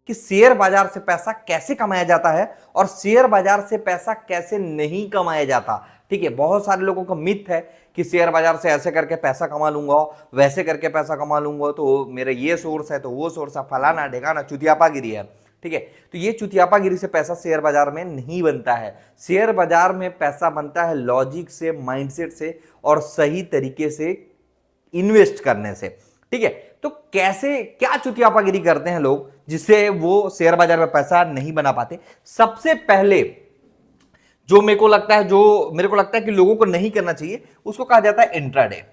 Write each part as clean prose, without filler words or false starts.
कि शेयर बाजार से पैसा कैसे कमाया जाता है और शेयर बाजार से पैसा कैसे नहीं कमाया जाता। ठीक है, बहुत सारे लोगों का मिथ है कि शेयर बाजार से ऐसे करके पैसा कमा लूंगा, वैसे करके पैसा कमा लूंगा, तो मेरा ये सोर्स है तो वो सोर्स है, फलाना ढेकाना, चुतियापागिरी है। ठीक है, तो ये चुतियापागिरी से पैसा शेयर बाजार में नहीं बनता है। शेयर बाजार में पैसा बनता है लॉजिक से, माइंडसेट से और सही तरीके से इन्वेस्ट करने से। ठीक है, तो कैसे क्या चुतियापागिरी करते हैं लोग जिससे वो शेयर बाजार में पैसा नहीं बना पाते। सबसे पहले जो मेरे को लगता है कि लोगों को नहीं करना चाहिए, उसको कहा जाता है इंट्राडे।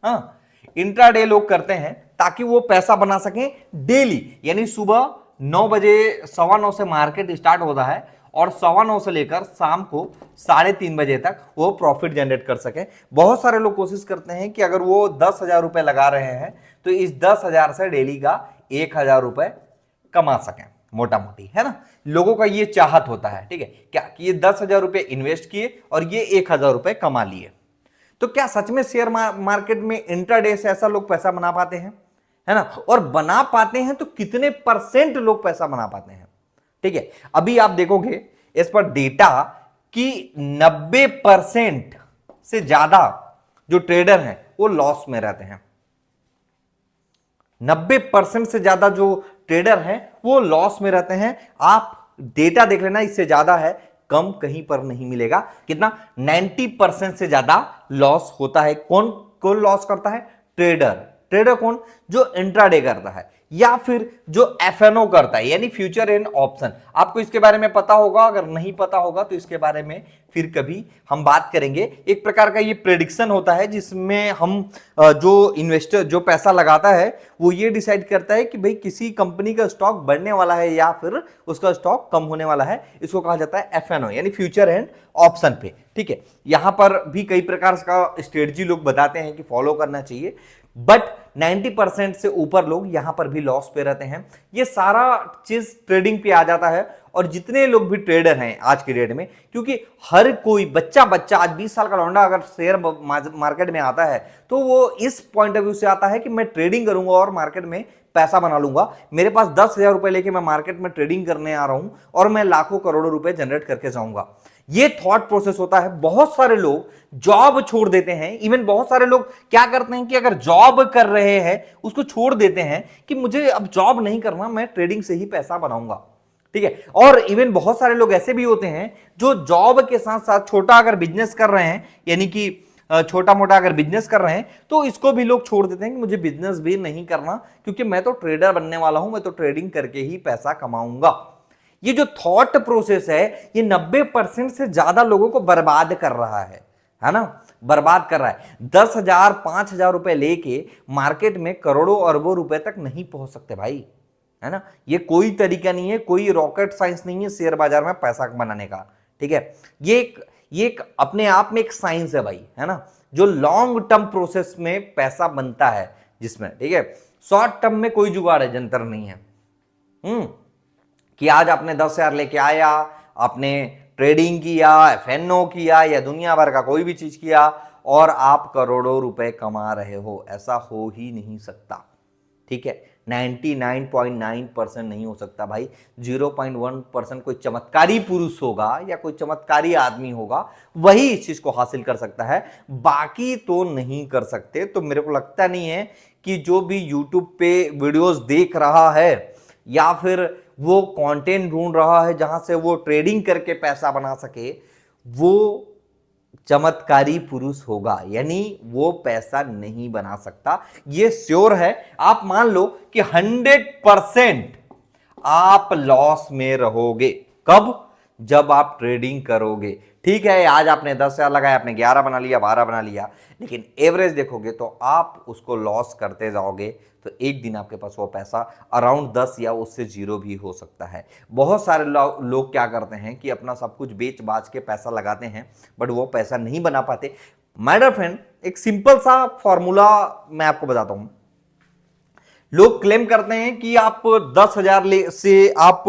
हाँ, इंट्राडे लोग करते हैं ताकि वो पैसा बना सकें डेली, यानी सुबह 9 बजे 9:15 से मार्केट स्टार्ट होता है और 9:15 से लेकर शाम को 3:30 बजे तक वो प्रॉफिट जनरेट कर सके। बहुत सारे लोग कोशिश करते हैं कि अगर वो 10,000 रुपए लगा रहे हैं तो इस 10,000 से डेली का 1,000 रुपए कमा सकें, मोटा मोटी, है ना। लोगों का ये चाहत होता है, ठीक है, क्या कि ये 10,000 रुपए इन्वेस्ट किए और ये 1,000 रुपए कमा लिए। तो क्या सच में शेयर मार्केट में इंट्राडे से ऐसा लोग पैसा बना पाते हैं, है ना, और बना पाते हैं तो कितने % लोग पैसा बना पाते हैं। ठीक है, अभी आप देखोगे इस पर डेटा कि 90% से ज्यादा जो ट्रेडर हैं वो लॉस में रहते हैं। 90% से ज्यादा जो ट्रेडर हैं वो लॉस में रहते हैं। आप डेटा देख लेना, इससे ज्यादा है, कम कहीं पर नहीं मिलेगा। कितना? 90% से ज्यादा लॉस होता है। कौन कौन लॉस करता है? ट्रेडर। ट्रेडर कौन? जो इंट्राडे करता है या फिर जो एफएनओ करता है, यानी फ्यूचर एंड ऑप्शन। आपको इसके बारे में पता होगा, अगर नहीं पता होगा तो इसके बारे में फिर कभी हम बात करेंगे। एक प्रकार का ये प्रेडिक्शन होता है जिसमें हम जो इन्वेस्टर जो पैसा लगाता है वो ये डिसाइड करता है कि भाई किसी कंपनी का स्टॉक बढ़ने वाला है या फिर उसका स्टॉक कम होने वाला है। इसको कहा जाता है एफएनओ, यानी फ्यूचर एंड ऑप्शन पे। ठीक है, यहां पर भी कई प्रकार का स्ट्रेटजी लोग बताते हैं कि फॉलो करना चाहिए, बट 90% से ऊपर लोग यहां पर भी लॉस पे रहते हैं। ये सारा चीज ट्रेडिंग पे आ जाता है। और जितने लोग भी ट्रेडर हैं आज की डेट में, क्योंकि हर कोई बच्चा आज 20 साल का लौंडा अगर शेयर मार्केट में आता है तो वो इस पॉइंट ऑफ व्यू से आता है कि मैं ट्रेडिंग करूंगा और मार्केट में पैसा बना लूंगा। मेरे पास 10,000 रुपए लेके मैं मार्केट में ट्रेडिंग करने आ रहा हूं और मैं लाखों करोड़ों रुपए जनरेट करके जाऊंगा। ये थॉट प्रोसेस होता है। बहुत सारे लोग जॉब छोड़ देते हैं। इवन बहुत सारे लोग क्या करते हैं कि अगर जॉब कर रहे हैं उसको छोड़ देते हैं कि मुझे अब जॉब नहीं करना, मैं ट्रेडिंग से ही पैसा बनाऊंगा। ठीक है, और इवन बहुत सारे लोग ऐसे भी होते हैं जो जॉब के साथ साथ छोटा अगर बिजनेस कर रहे हैं, यानी कि छोटा मोटा अगर बिजनेस कर रहे हैं तो इसको भी लोग छोड़ देते हैं कि मुझे बिजनेस भी नहीं करना क्योंकि मैं तो ट्रेडर बनने वाला हूं, मैं तो ट्रेडिंग करके ही पैसा कमाऊंगा। ये जो थॉट प्रोसेस है ये 90% से ज्यादा लोगों को बर्बाद कर रहा है ना, बर्बाद कर रहा है। 10,000 5,000 रुपए लेके मार्केट में करोड़ों अरबों रुपए तक नहीं पहुंच सकते भाई, है ना। ये कोई तरीका नहीं है, कोई रॉकेट साइंस नहीं है शेयर बाजार में पैसा बनाने का। ठीक है, ये एक अपने आप में एक साइंस है भाई, है ना, जो लॉन्ग टर्म प्रोसेस में पैसा बनता है जिसमें। ठीक है, शॉर्ट टर्म में कोई जुगाड़ है जंतर नहीं है। कि आज आपने 10,000 लेके आया, आपने ट्रेडिंग किया, एफएनओ किया या दुनिया भर का कोई भी चीज किया और आप करोड़ों रुपए कमा रहे हो, ऐसा हो ही नहीं सकता। ठीक है, 99.9% नहीं हो सकता भाई। 0.1% कोई चमत्कारी पुरुष होगा या कोई चमत्कारी आदमी होगा, वही इस चीज को हासिल कर सकता है, बाकी तो नहीं कर सकते। तो मेरे को लगता नहीं है कि जो भी यूट्यूब पे वीडियोस देख रहा है या फिर वो कंटेंट ढूंढ रहा है जहां से वो ट्रेडिंग करके पैसा बना सके, वो चमत्कारी पुरुष होगा, यानी वो पैसा नहीं बना सकता। ये श्योर है। आप मान लो कि 100% आप लॉस में रहोगे। कब? जब आप ट्रेडिंग करोगे। ठीक है, आज आपने 10,000 लगाया, आपने 11 बना लिया, 12 बना लिया, लेकिन एवरेज देखोगे तो आप उसको लॉस करते जाओगे तो एक दिन आपके पास वो पैसा अराउंड 10 या उससे 0 भी हो सकता है। बहुत सारे लोग क्या करते हैं कि अपना सब कुछ बेच बाच के पैसा लगाते हैं, बट वो पैसा नहीं बना पाते। माय डियर फ्रेंड, एक सिंपल सा फॉर्मूला मैं आपको बताता हूं। लोग क्लेम करते हैं कि आप 10,000 से आप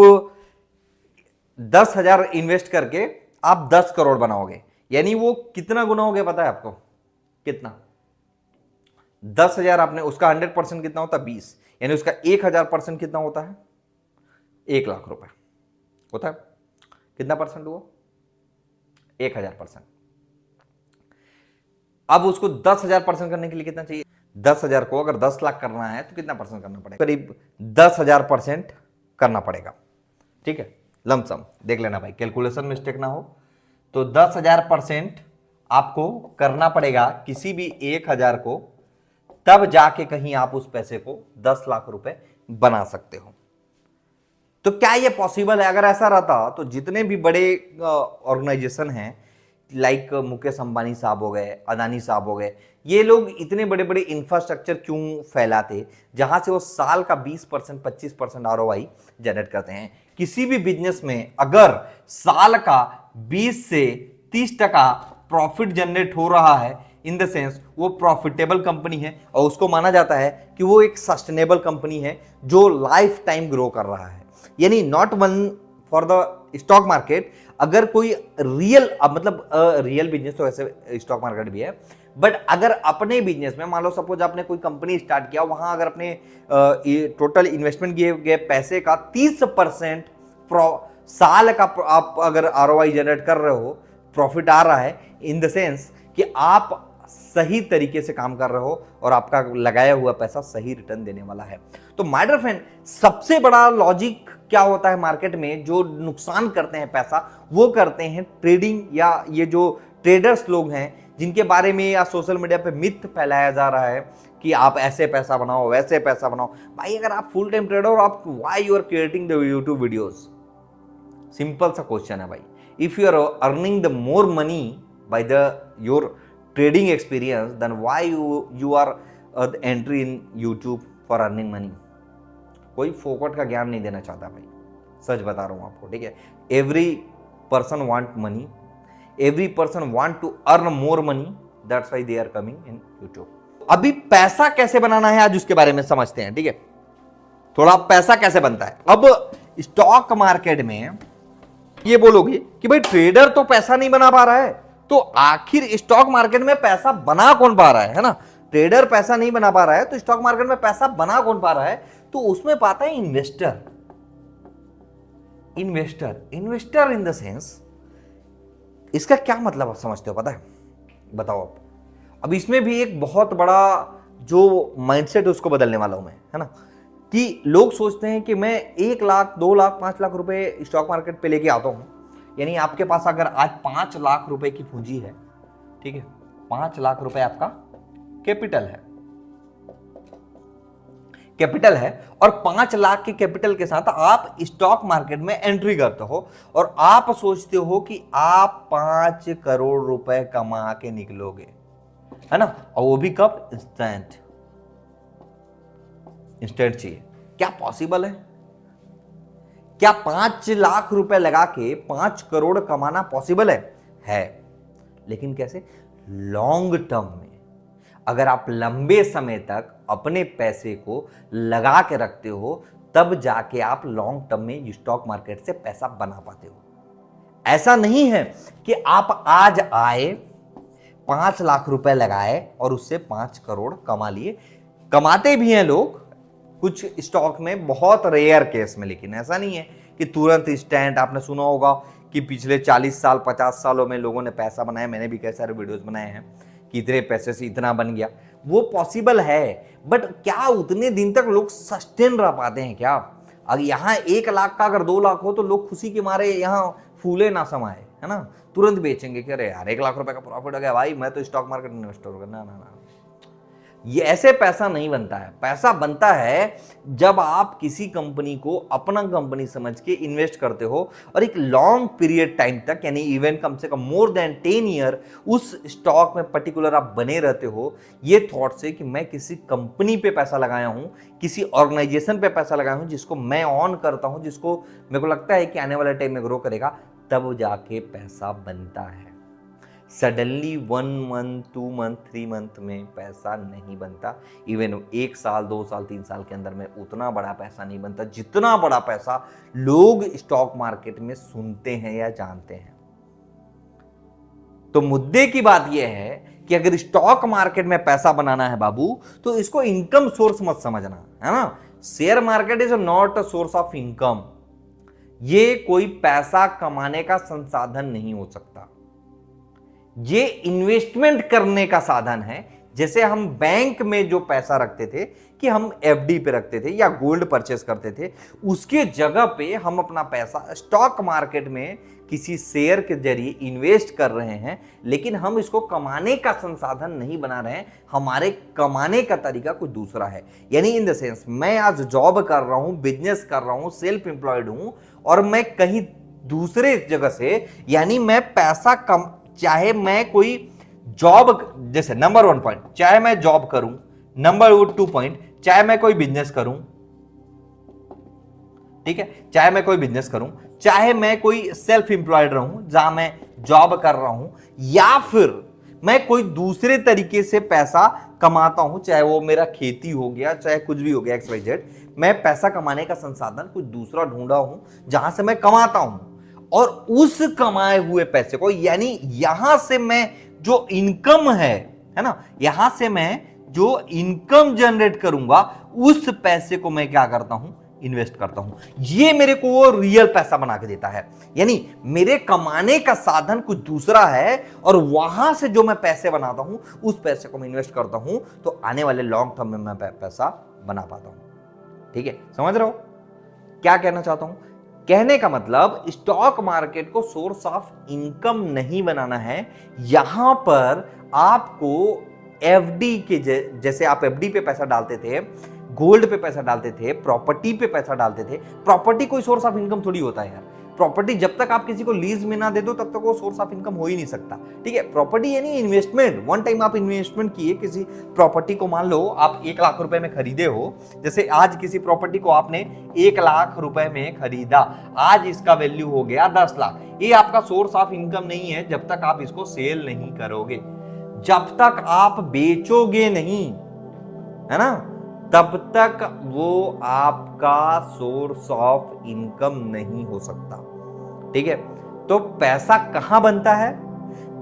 10,000 इन्वेस्ट करके आप 10 करोड़ बनाओगे, यानी वो कितना गुना हो गया पता है आपको? कितना? 10,000 आपने, उसका 100% कितना होता है? 20, यानी उसका 1,000% कितना होता है? 1,00,000 रुपए होता है, कितना परसेंट हुआ? 1,000%। अब उसको 10,000% करने के लिए कितना चाहिए? 10,000 को अगर 10 लाख करना है तो कितना परसेंट करना पड़ेगा? करीब 10,000% करना पड़ेगा। ठीक है, लमसम देख लेना भाई, कैलकुलेशन मिस्टेक ना हो। तो 10,000% आपको करना पड़ेगा किसी भी 1,000 को, तब जाके कहीं आप उस पैसे को 10 लाख रुपए बना सकते हो। तो क्या ये पॉसिबल है? अगर ऐसा रहता तो जितने भी बड़े ऑर्गेनाइजेशन हैं, लाइक मुकेश अंबानी साहब हो गए, अदानी साहब हो गए, ये लोग इतने बड़े बड़े इंफ्रास्ट्रक्चर क्यों फैलाते जहां से वो साल का 20% 25% ROI जनरेट करते हैं? किसी भी बिजनेस में अगर साल का 20 से 30% प्रॉफिट जनरेट हो रहा है, इन द सेंस वो प्रॉफिटेबल कंपनी है और उसको माना जाता है कि वो एक सस्टेनेबल कंपनी है जो लाइफ टाइम ग्रो कर रहा है। यानी not one for the stock market, अगर कोई रियल, मतलब रियल बिजनेस तो वैसे स्टॉक मार्केट भी है, बट अगर अपने बिजनेस में मान लो सपोज आपने कोई कंपनी स्टार्ट किया, वहां अगर अपने टोटल इन्वेस्टमेंट किए गए पैसे का 30% साल का आप अगर ROI जनरेट कर रहे हो, प्रॉफिट आ रहा है, इन द सेंस कि आप सही तरीके से काम कर रहे हो और आपका लगाया हुआ पैसा सही रिटर्न देने वाला है। तो माय डियर फ्रेंड, सबसे बड़ा लॉजिक क्या होता है मार्केट में? जो नुकसान करते हैं पैसा, वो करते हैं ट्रेडिंग, या ये जो ट्रेडर्स लोग हैं जिनके बारे में या सोशल मीडिया पे मिथ फैलाया जा रहा है कि आप ऐसे पैसा बनाओ, वैसे पैसा बनाओ। भाई अगर आप फुल टाइम ट्रेडर हो, आप why you are creating the YouTube videos? Simple सा क्वेश्चन है भाई। If you are earning the more money by the your trading experience, then why you are entry in YouTube for earning money? कोई फोकट का ज्ञान नहीं देना चाहता भाई, सच बता रहा हूं आपको, ठीक है? Every person want money, every person want to earn more money, that's why they are coming in YouTube। अभी पैसा कैसे बनाना है आज उसके बारे में समझते हैं, ठीक है? थोड़ा पैसा कैसे बनता है। अब स्टॉक मार्केट में ये बोलोगे कि भाई ट्रेडर तो पैसा नहीं बना पा रहा है, तो आखिर स्टॉक मार्केट में पैसा बना कौन पा रहा है ना? ट्रेडर पैसा नहीं बना पा रहा है तो स्टॉक मार्केट में पैसा बना कौन पा रहा है? तो उसमें पाता है investor. Investor in the sense, इसका क्या मतलब आप समझते हो? पता है? बताओ आप। अब इसमें भी एक बहुत बड़ा जो माइंडसेट है उसको बदलने वाला हूं मैं, है ना? कि लोग सोचते हैं कि मैं 1 लाख 2 लाख 5 लाख रुपए स्टॉक मार्केट पे लेके आता हूं। यानी आपके पास अगर आज 5 लाख रुपए की पूंजी है, ठीक है, 5 लाख रुपए आपका कैपिटल है और 5 लाख के कैपिटल के साथ आप स्टॉक मार्केट में एंट्री करते हो और आप सोचते हो कि आप 5 करोड़ रुपए कमा के निकलोगे, है ना? और वो भी कब? इंस्टेंट चाहिए। क्या पॉसिबल है? क्या 5 लाख रुपए लगा के 5 करोड़ कमाना पॉसिबल है? लेकिन कैसे? लॉन्ग टर्म में। अगर आप लंबे समय तक अपने पैसे को लगा के रखते हो, तब जाके आप लॉन्ग टर्म में स्टॉक मार्केट से पैसा बना पाते हो। ऐसा नहीं है कि आप आज आए, 5 लाख रुपए लगाए और उससे 5 करोड़ कमा लिए। कमाते भी हैं लोग कुछ स्टॉक में, बहुत रेयर केस में, लेकिन ऐसा नहीं है कि तुरंत इंस्टेंट। आपने सुना होगा कि पिछले 40 साल 50 सालों में लोगों ने पैसा बनाया, मैंने भी कई सारे वीडियोस बनाए हैं कि इतने पैसे से इतना बन गया। वो पॉसिबल है, बट क्या उतने दिन तक लोग सस्टेन रह पाते हैं क्या? अगर यहाँ 1 लाख का अगर 2 लाख हो तो लोग खुशी के मारे यहाँ फूले ना समाये, है ना? तुरंत बेचेंगे कि अरे यार 1 लाख रुपए का प्रॉफिट हो गया भाई, मैं तो स्टॉक मार्केट इन्वेस्टर हो गया। ना, ये ऐसे पैसा नहीं बनता है। पैसा बनता है जब आप किसी कंपनी को अपना कंपनी समझ के इन्वेस्ट करते हो और एक लॉन्ग पीरियड टाइम तक, यानी इवन कम से कम मोर देन 10 ईयर उस स्टॉक में पर्टिकुलर आप बने रहते हो, ये थॉट से कि मैं किसी कंपनी पे पैसा लगाया हूं, किसी ऑर्गेनाइजेशन पे पैसा लगाया हूं जिसको मैं ऑन करता हूं, जिसको मेरे को लगता है कि आने वाले टाइम में ग्रो करेगा, तब जाके पैसा बनता है। सडनली 1 मंथ 2 मंथ 3 मंथ में पैसा नहीं बनता। इवन 1 साल 2 साल 3 साल के अंदर में उतना बड़ा पैसा नहीं बनता जितना बड़ा पैसा लोग स्टॉक मार्केट में सुनते हैं या जानते हैं। तो मुद्दे की बात यह है कि अगर स्टॉक मार्केट में पैसा बनाना है बाबू, तो इसको इनकम सोर्स मत समझना, है ना? Share market is not a source of income. ये कोई पैसा कमाने का संसाधन नहीं हो सकता, ये इन्वेस्टमेंट करने का साधन है। जैसे हम बैंक में जो पैसा रखते थे कि हम एफडी पे रखते थे या गोल्ड परचेस करते थे, उसके जगह पे हम अपना पैसा स्टॉक मार्केट में किसी शेयर के जरिए इन्वेस्ट कर रहे हैं, लेकिन हम इसको कमाने का संसाधन नहीं बना रहे हैं, हमारे कमाने का तरीका कुछ दूसरा है। यानी इन द सेंस मैं आज जॉब कर रहा हूं, बिजनेस कर रहा हूं, सेल्फ एम्प्लॉयड हूं और मैं कहीं दूसरे जगह से, यानी मैं पैसा कम, चाहे मैं कोई जॉब, जैसे नंबर 1 पॉइंट, चाहे मैं जॉब करूं, नंबर 2 पॉइंट, चाहे मैं कोई बिजनेस करूं, ठीक है, चाहे मैं कोई बिजनेस करूं, चाहे मैं कोई सेल्फ एम्प्लॉयड रहूं जहां मैं जॉब कर रहा हूं, या फिर मैं कोई दूसरे तरीके से पैसा कमाता हूं, चाहे वो मेरा खेती हो गया, चाहे कुछ भी हो गया, XYZ, मैं पैसा कमाने का संसाधन कुछ दूसरा ढूंढा हूं जहां से मैं कमाता हूं, और उस कमाए हुए पैसे को, यानी यहां से मैं जो इनकम है ना, यहां से मैं जो इनकम जनरेट करूंगा, उस पैसे को मैं क्या करता हूं, इन्वेस्ट करता हूं। ये मेरे को वो रियल पैसा बना के देता है। यानी मेरे कमाने का साधन कुछ दूसरा है और वहां से जो मैं पैसे बनाता हूं, उस पैसे को मैं इन्वेस्ट करता हूं, तो आने वाले लॉन्ग टर्म में मैं पैसा बना पाता हूं। ठीक है, समझ रहे हो क्या कहना चाहता हूं? कहने का मतलब स्टॉक मार्केट को सोर्स ऑफ इनकम नहीं बनाना है। यहां पर आपको एफडी के जैसे आप एफडी पे पैसा डालते थे, गोल्ड पे पैसा डालते थे, प्रॉपर्टी पे पैसा डालते थे। प्रॉपर्टी कोई सोर्स ऑफ इनकम थोड़ी होता है यार। प्रॉपर्टी जब तक आप किसी को लीज में ना दे दो तब तक वो सोर्स ऑफ इनकम हो ही नहीं सकता। ठीक है, प्रॉपर्टी यानी इन्वेस्टमेंट। वन टाइम आप इन्वेस्टमेंट किए किसी प्रॉपर्टी को, मान लो आप 1 लाख रुपए में खरीदे हो, जैसे आज किसी प्रॉपर्टी को आपने 1 लाख रुपए में खरीदा, आज इसका वैल्यू हो गया 10 लाख। ये आपका सोर्स ऑफ इनकम नहीं है जब तक आप इसको सेल नहीं करोगे, जब तक आप बेचोगे नहीं, है ना, तब तक वो आपका सोर्स ऑफ इनकम नहीं हो सकता। ठीक है, तो पैसा कहां बनता है?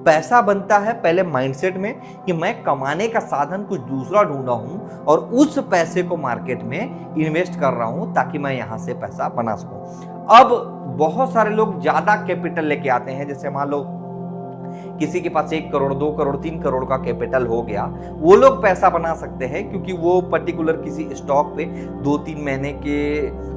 पैसा बनता है पहले माइंडसेट में कि मैं कमाने का साधन कुछ दूसरा ढूंढा हूं और उस पैसे को मार्केट में इन्वेस्ट कर रहा हूं ताकि मैं यहां से पैसा बना सकूं। अब बहुत सारे लोग ज्यादा कैपिटल लेके आते हैं, जैसे मान लो किसी के पास 1 करोड़, 2 करोड़, 3 करोड़ का कैपिटल हो गया, वो लोग पैसा बना सकते हैं क्योंकि वो पर्टिकुलर किसी स्टॉक पे 2-3 महीने के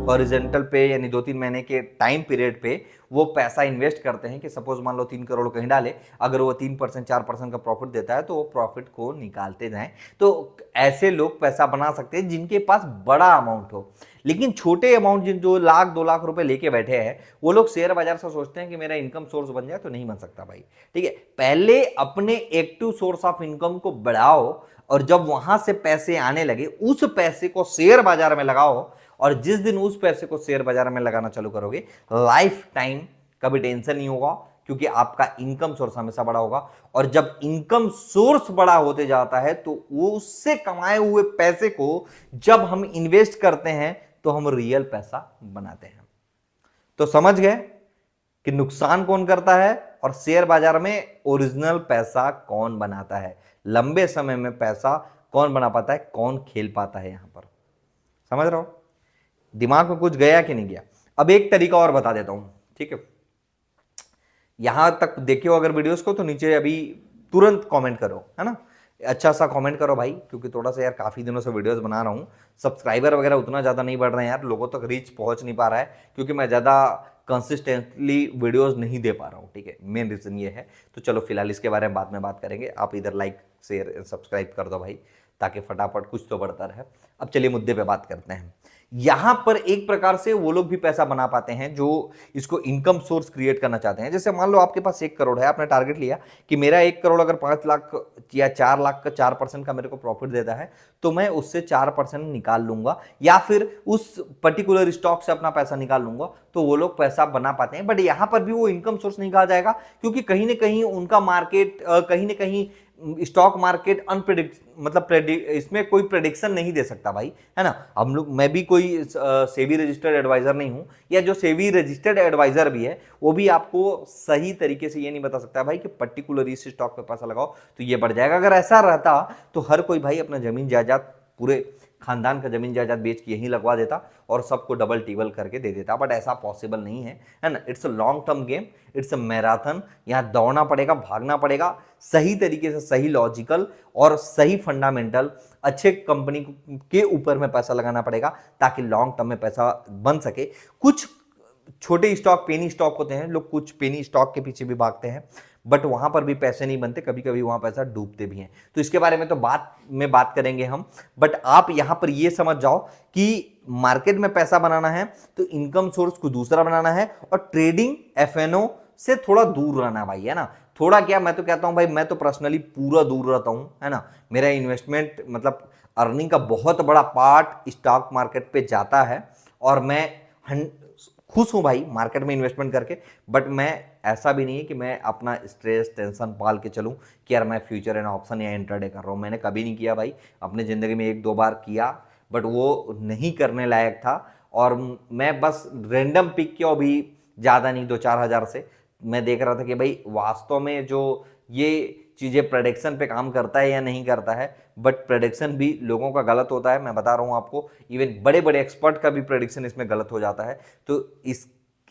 हॉरिजॉन्टल पे, यानी 2-3 महीने के टाइम पीरियड पे वो पैसा इन्वेस्ट करते हैं कि सपोज मान लो 3 करोड़ कहीं डाले, अगर वो 3% 4% का प्रॉफिट देता है तो वो प्रॉफिट को निकालते जाएं। तो ऐसे लोग पैसा बना सकते हैं जिनके पास बड़ा अमाउंट हो। लेकिन छोटे अमाउंट जिन जो 1-2 लाख रुपए लेके बैठे हैं, वो लोग शेयर बाजार से सोचते हैं कि मेरा इनकम सोर्स बन जाए, तो नहीं बन सकता भाई। ठीक है, पहले अपने एक्टिव सोर्स ऑफ इनकम को बढ़ाओ और जब वहां से पैसे आने लगे उस पैसे को शेयर बाजार में लगाओ, और जिस दिन उस पैसे को शेयर बाजार में लगाना चालू करोगे, लाइफ टाइम कभी टेंशन नहीं होगा क्योंकि आपका इनकम सोर्स हमेशा बड़ा होगा। और जब इनकम सोर्स बड़ा होते जाता है तो वो उससे कमाए हुए पैसे को जब हम इन्वेस्ट करते हैं तो हम रियल पैसा बनाते हैं। तो समझ गए कि नुकसान कौन करता है और शेयर बाजार में ओरिजिनल पैसा कौन बनाता है, लंबे समय में पैसा कौन बना पाता है, कौन खेल पाता है। यहां पर समझ रहे हो, दिमाग में कुछ गया कि नहीं गया? अब एक तरीका और बता देता हूं, ठीक है। यहां तक देखियो अगर वीडियोस को, तो नीचे अभी तुरंत कमेंट करो, है ना, अच्छा सा कमेंट करो भाई, क्योंकि थोड़ा सा यार काफी दिनों से वीडियोस बना रहा हूं, सब्सक्राइबर वगैरह उतना ज्यादा नहीं बढ़ रहे हैं यार, लोगों तक रीच पहुंच नहीं पा रहा है क्योंकि मैं ज्यादा कंसिस्टेंटली वीडियोस नहीं दे पा रहा हूं। ठीक है, मेन रीजन ये है। तो चलो फिलहाल इसके बारे में बाद में बात करेंगे। आप इधर लाइक शेयर सब्सक्राइब कर दो भाई, ताकि फटाफट कुछ तो बढ़ता रहे। अब चलिए मुद्दे पे बात करते हैं। यहां पर एक प्रकार से वो लोग भी पैसा बना पाते हैं जो इसको इनकम सोर्स क्रिएट करना चाहते हैं। जैसे मान लो आपके पास 1 करोड़ है, आपने टारगेट लिया कि मेरा 1 करोड़ अगर 5 लाख या 4 लाख का 4% का मेरे को प्रॉफिट देता है तो मैं उससे 4% निकाल लूंगा या फिर उस पर्टिकुलर स्टॉक से अपना पैसा निकाल लूंगा, तो वो लोग पैसा बना पाते हैं। बट यहां पर भी वो इनकम सोर्स नहीं कहा जाएगा क्योंकि कहीं ना कहीं उनका मार्केट, कहीं ना कहीं स्टॉक मार्केट अनप्रेडिक्ट, मतलब इसमें कोई प्रेडिक्शन नहीं दे सकता भाई, है ना। हम लोग, मैं भी कोई सेबी रजिस्टर्ड एडवाइजर नहीं हूं, या जो सेबी रजिस्टर्ड एडवाइजर भी है वो भी आपको सही तरीके से ये नहीं बता सकता भाई कि पर्टिकुलर इस स्टॉक पे पैसा लगाओ तो ये बढ़ जाएगा। अगर ऐसा रहता तो हर कोई भाई अपना जमीन जायदाद पूरे खानदान का जमीन जायदाद बेच के यहीं लगवा देता और सबको डबल टिबल करके दे देता, बट ऐसा पॉसिबल नहीं है ना। It's a long term game, it's a marathon. यहाँ दौड़ना पड़ेगा, भागना पड़ेगा, सही तरीके से, सही लॉजिकल और सही फंडामेंटल अच्छे कंपनी के ऊपर में पैसा लगाना पड़ेगा ताकि लॉन्ग टर्म में पैसा बन सके। कुछ छोटे स्टॉक, पेनी स्टॉक होते हैं, लोग कुछ पेनी स्टॉक के पीछे भी भागते हैं, बट वहां पर भी पैसे नहीं बनते, कभी कभी वहां पैसा डूबते भी हैं। तो इसके बारे में तो बात करेंगे हम, बट आप यहां पर ये समझ जाओ कि मार्केट में पैसा बनाना है तो इनकम सोर्स को दूसरा बनाना है और ट्रेडिंग, एफएनओ से थोड़ा दूर रहना भाई, है ना। थोड़ा क्या, मैं तो कहता हूं भाई, मैं तो पर्सनली पूरा दूर रहता हूं, है ना। मेरा इन्वेस्टमेंट मतलब अर्निंग का बहुत बड़ा पार्ट स्टॉक मार्केट पे जाता है और मैं खुश हूं भाई मार्केट में इन्वेस्टमेंट करके। बट मैं ऐसा भी नहीं है कि मैं अपना स्ट्रेस टेंशन पाल के चलूं कि यार मैं फ्यूचर एंड ऑप्शन या इंट्राडे कर रहा हूं। मैंने कभी नहीं किया भाई, अपनी ज़िंदगी में 1-2 बार किया, बट वो नहीं करने लायक था। और मैं बस रैंडम पिक किया, भी ज़्यादा नहीं, 2-4 हज़ार से मैं देख रहा था कि भाई वास्तव में जो ये चीज़ें प्रेडिक्शन पे काम करता है या नहीं करता है। बट प्रेडिक्शन भी लोगों का गलत होता है, मैं बता रहा हूँ आपको। इवन बड़े बड़े एक्सपर्ट का भी प्रेडिक्शन इसमें गलत हो जाता है। तो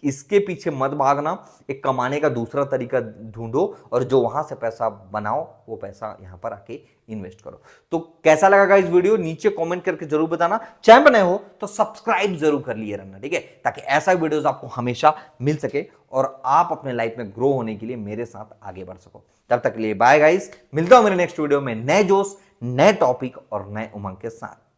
इसके पीछे मत भागना, एक कमाने का दूसरा तरीका ढूंढो और जो वहां से पैसा बनाओ वो पैसा यहां पर आके इन्वेस्ट करो। तो कैसा लगा गाइस वीडियो, नीचे कमेंट करके जरूर बताना। चैनल पर नए हो तो सब्सक्राइब जरूर कर लिए रहना, ठीक है, ताकि ऐसा वीडियोस आपको हमेशा मिल सके और आप अपने लाइफ में ग्रो होने के लिए मेरे साथ आगे बढ़ सको। तब तक के लिए बाय गाइस, मिलता हूं मेरे नेक्स्ट वीडियो में नए जोश, नए टॉपिक और नए उमंग के साथ।